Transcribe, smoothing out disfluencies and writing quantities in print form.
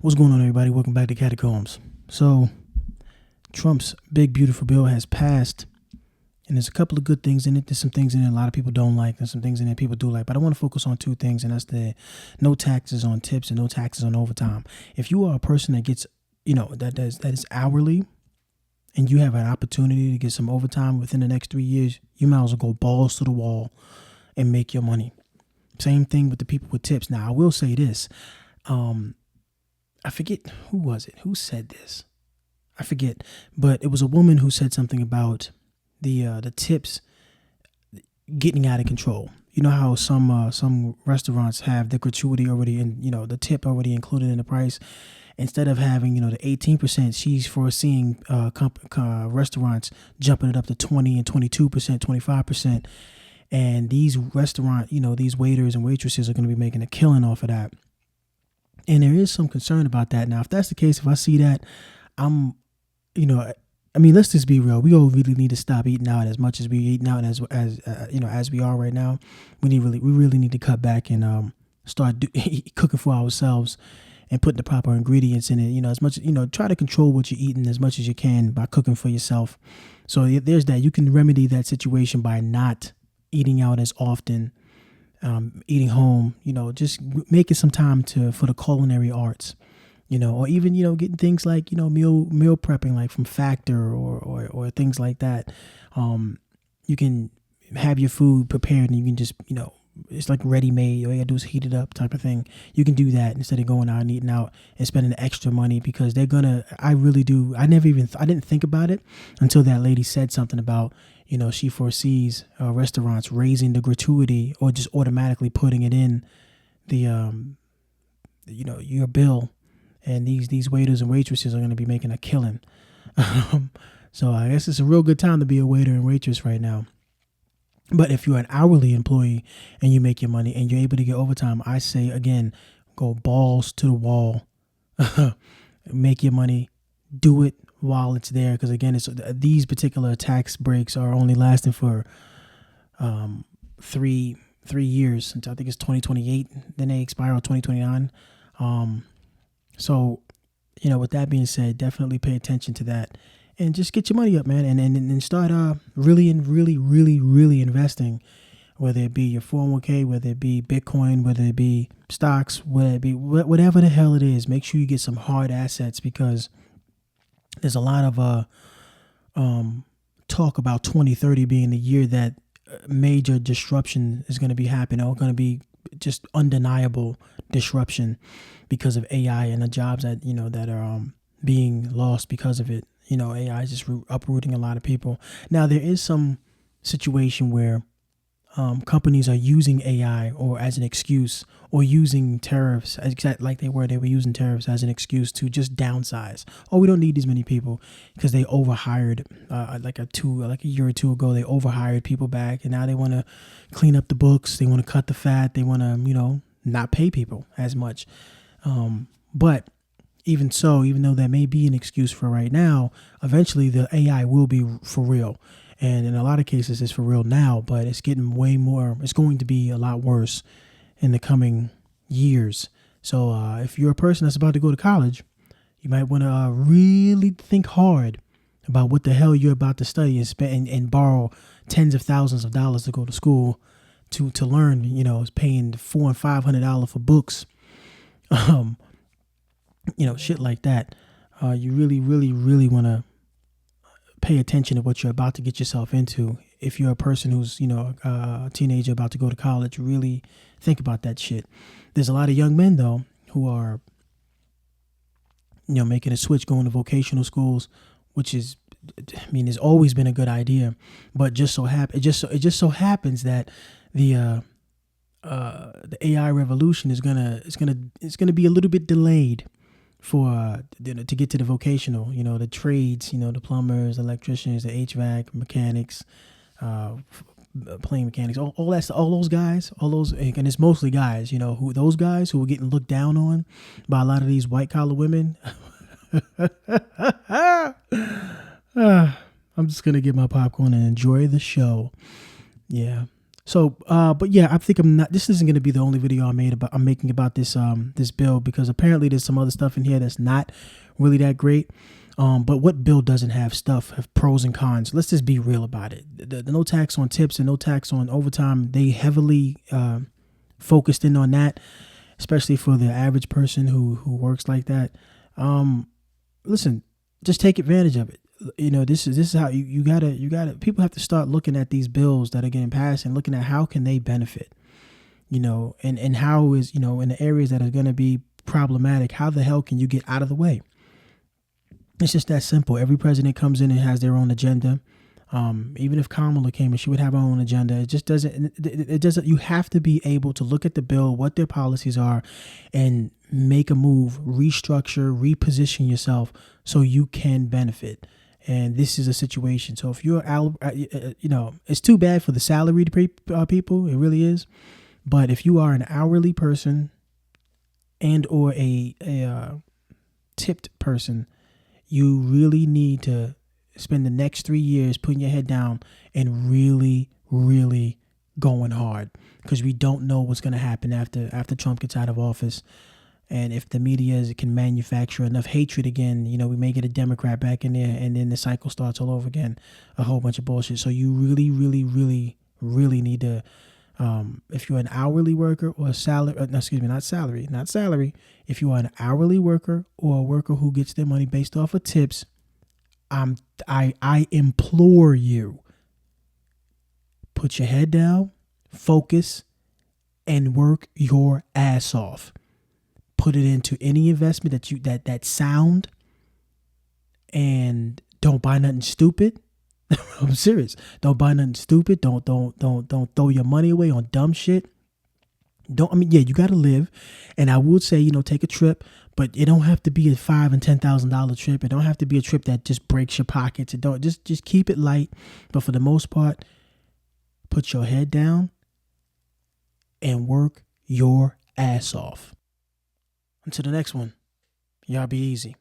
What's going on, everybody? Welcome back to Catacombs. So, Trump's big, beautiful bill has passed, and there's a couple of good things in it. There's some things in it a lot of people don't like. There's some things in it people do like. But I want to focus on two things, and that's the no taxes on tips and no taxes on overtime. If you are a person that gets, that is hourly, and you have an opportunity to get some overtime within the next 3 years, you might as well go balls to the wall and make your money. Same thing with the people with tips. Now, I will say this. I forget who was it. Who said this? I forget, but it was a woman who said something about the tips getting out of control. You know how some restaurants have the gratuity already in, the tip already included in the price. Instead of having, the 18%, she's foreseeing restaurants jumping it up to 20 and 22%, 25%. And these these waiters and waitresses are going to be making a killing off of that. And there is some concern about that. Now, if that's the case, if I see that, let's just be real. We all really need to stop eating out as much as we eating out as we are right now. We really need to cut back and start cooking for ourselves and putting the proper ingredients in it. As much, try to control what you're eating as much as you can by cooking for yourself. So there's that. You can remedy that situation by not eating out as often. Eating home, just making some time for the culinary arts, or even, getting things like, meal prepping, like from Factor or things like that. You can have your food prepared and you can just, it's like ready made. All you gotta do is heat it up type of thing. You can do that instead of going out and eating out and spending extra money because I didn't think about it until that lady said something about, she foresees restaurants raising the gratuity or just automatically putting it in the, your bill. And these waiters and waitresses are going to be making a killing. So I guess it's a real good time to be a waiter and waitress right now. But if you're an hourly employee and you make your money and you're able to get overtime, I say, again, go balls to the wall. Make your money. Do it while it's there. Because, again, these particular tax breaks are only lasting for 3 years. Until I think it's 2028. Then they expire on 2029. So, with that being said, definitely pay attention to that. And just get your money up, man, and start really investing, whether it be your 401k, whether it be Bitcoin, whether it be stocks, whether it be whatever the hell it is. Make sure you get some hard assets because there's a lot of talk about 2030 being the year that major disruption is going to be happening, or going to be just undeniable disruption because of AI and the jobs that that are being lost because of it. AI is just uprooting a lot of people. Now, there is some situation where companies are using AI or as an excuse, or using tariffs, like they were using tariffs as an excuse to just downsize. Oh, we don't need these many people because they overhired like a year or two ago. They overhired people back, and now they want to clean up the books. They want to cut the fat. They want to not pay people as much. But even so, even though that may be an excuse for right now, eventually the AI will be for real. And in a lot of cases, it's for real now, but it's getting way more. It's going to be a lot worse in the coming years. So if you're a person that's about to go to college, you might want to really think hard about what the hell you're about to study and spend and borrow tens of thousands of dollars to go to school to learn. Paying $400 and $500 for books. Shit like that. You really want to pay attention to what you're about to get yourself into. If you're a person who's, a teenager about to go to college, really think about that shit. There's a lot of young men, though, who are, making a switch, going to vocational schools, which is, it's always been a good idea. But it just so happens that the AI revolution is gonna be a little bit delayed for to get to the vocational, the trades, the plumbers, electricians, the HVAC mechanics, plane mechanics, all that stuff, all those guys, and it's mostly guys, those guys who are getting looked down on by a lot of these white collar women. I'm just gonna get my popcorn and enjoy the show. Yeah. So, but yeah, I think this isn't going to be the only video I'm making about this bill, because apparently there's some other stuff in here that's not really that great. But what bill doesn't have pros and cons? Let's just be real about it. The no tax on tips and no tax on overtime, they heavily focused in on that, especially for the average person who works like that. Listen, just take advantage of it. This is how you gotta people have to start looking at these bills that are getting passed and looking at how can they benefit, and how is, in the areas that are going to be problematic, how the hell can you get out of the way? It's just that simple. Every president comes in and has their own agenda. Even if Kamala came in, she would have her own agenda. It just doesn't. It doesn't. You have to be able to look at the bill, what their policies are, and make a move, restructure, reposition yourself so you can benefit. And this is a situation. So if you're, it's too bad for the salaried people. It really is. But if you are an hourly person and or a tipped person, you really need to spend the next 3 years putting your head down and really, really going hard, because we don't know what's going to happen after Trump gets out of office. And if the media can manufacture enough hatred again, we may get a Democrat back in there, and then the cycle starts all over again, a whole bunch of bullshit. So you really, really, really, really need to, if you're an hourly worker or not salary. If you are an hourly worker or a worker who gets their money based off of tips, I implore you, put your head down, focus, and work your ass off. Put it into any investment that's sound, and don't buy nothing stupid. I'm serious. Don't buy nothing stupid. Don't throw your money away on dumb shit. You got to live, and I would say, take a trip, but it don't have to be a $5,000 and $10,000 trip. It don't have to be a trip that just breaks your pockets. It don't just keep it light. But for the most part, put your head down and work your ass off. Until the next one, y'all be easy.